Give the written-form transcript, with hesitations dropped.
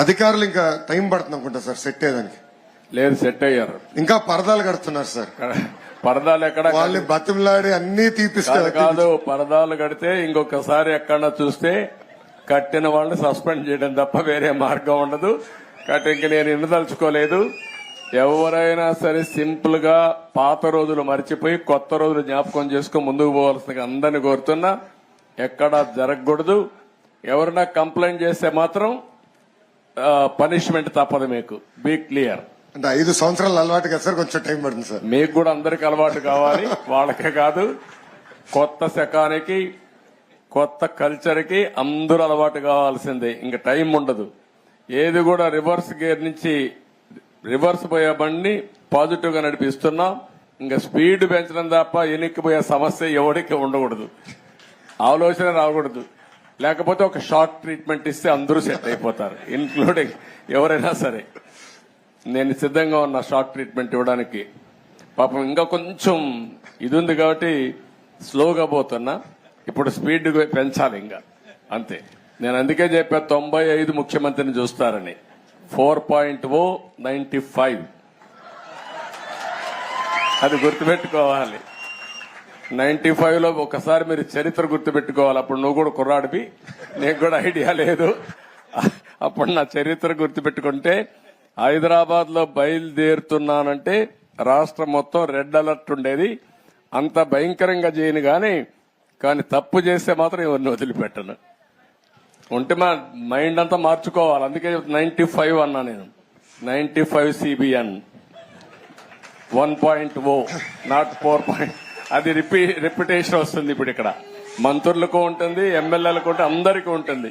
అధికారులు ఇంకా టైం పడుతుంది అనుకుంటా సార్ సెట్ అయ్యేదానికి. లేదు, సెట్ అయ్యారు. ఇంకా పరదాలు కడుతున్నారు సార్. పరదాలు ఎక్కడ? వాళ్ళు బతిమలాడి అన్ని తీపిస్తారు. కాదు, పరదాలు కడితే ఇంకొకసారి ఎక్కడన్నా చూస్తే కట్టిన వాళ్ళని సస్పెండ్ చేయడం తప్ప వేరే మార్గం ఉండదు. కాబట్టి ఇంక నేను ఎన్నుదలుచుకోలేదు. ఎవరైనా సరే సింపుల్ గా పాత రోజులు మర్చిపోయి కొత్త రోజులు జ్ఞాపకం చేసుకుని ముందుకు పోవాల్సిందిగా అందరిని కోరుతున్నా. ఎక్కడా జరగకూడదు. ఎవరైనా కంప్లైంట్ చేస్తే మాత్రం పనిష్మెంట్ తప్పదు. మీకు బీ క్లియర్. అంటే 5 సంవత్సరాలు అలవాటు కదా సార్, కొంచెం టైం పడుతుంది సార్. మీకు కూడా అందరికి అలవాటు కావాలి, వాళ్ళకే కాదు. కొత్త శకానికి కొత్త కల్చర్ కి అందరూ అలవాటు కావాల్సిందే. ఇంకా టైం ఉండదు. ఏది కూడా రివర్స్ గేర్ నుంచి రివర్స్ పోయే బండిని పాజిటివ్ గా నడిపిస్తున్నాం. ఇంకా స్పీడ్ పెంచడం తప్ప ఎనిక్కిపోయే సమస్య ఎవరికి ఉండకూడదు. ఆలోచన రాకూడదు. లేకపోతే ఒక షార్ట్ ట్రీట్మెంట్ ఇస్తే అందరూ సెట్ అయిపోతారు, ఇన్క్లూడింగ్ ఎవరైనా సరే. నేను సిద్ధంగా ఉన్నా షార్ట్ ట్రీట్మెంట్ ఇవ్వడానికి. పాపం ఇంకా కొంచెం ఇది ఉంది కాబట్టి స్లోగా పోతున్నా. ఇప్పుడు స్పీడ్ పెంచాలి ఇంకా, అంతే. నేను అందుకే చెప్పా 95 ముఖ్యమంత్రిని చూస్తారని. 4.0 95 అది గుర్తుపెట్టుకోవాలి. 95 లో ఒకసారి మీరు చరిత్ర గుర్తుపెట్టుకోవాలి. అప్పుడు నువ్వు కూడా కుర్రాడివి, నీకు కూడా ఐడియా లేదు. అప్పుడు నా చరిత్ర గుర్తుపెట్టుకుంటే, హైదరాబాద్ లో బయలుదేరుతున్నానంటే రాష్ట్రం మొత్తం రెడ్ అలర్ట్ ఉండేది. అంత భయంకరంగా చేయను కానీ తప్పు చేస్తే మాత్రం ఎవరిని వదిలిపెట్టను. ఉంటే మా మైండ్ అంతా మార్చుకోవాలి. అందుకే 95 అన్నా నేను. 95 CBN 1.0 నాట్ 4. అది రిపిటేషన్ వస్తుంది ఇప్పుడు. ఇక్కడ మంత్రులకు ఉంటుంది, ఎమ్మెల్యేలకు ఉంటుంది, అందరికీ ఉంటుంది.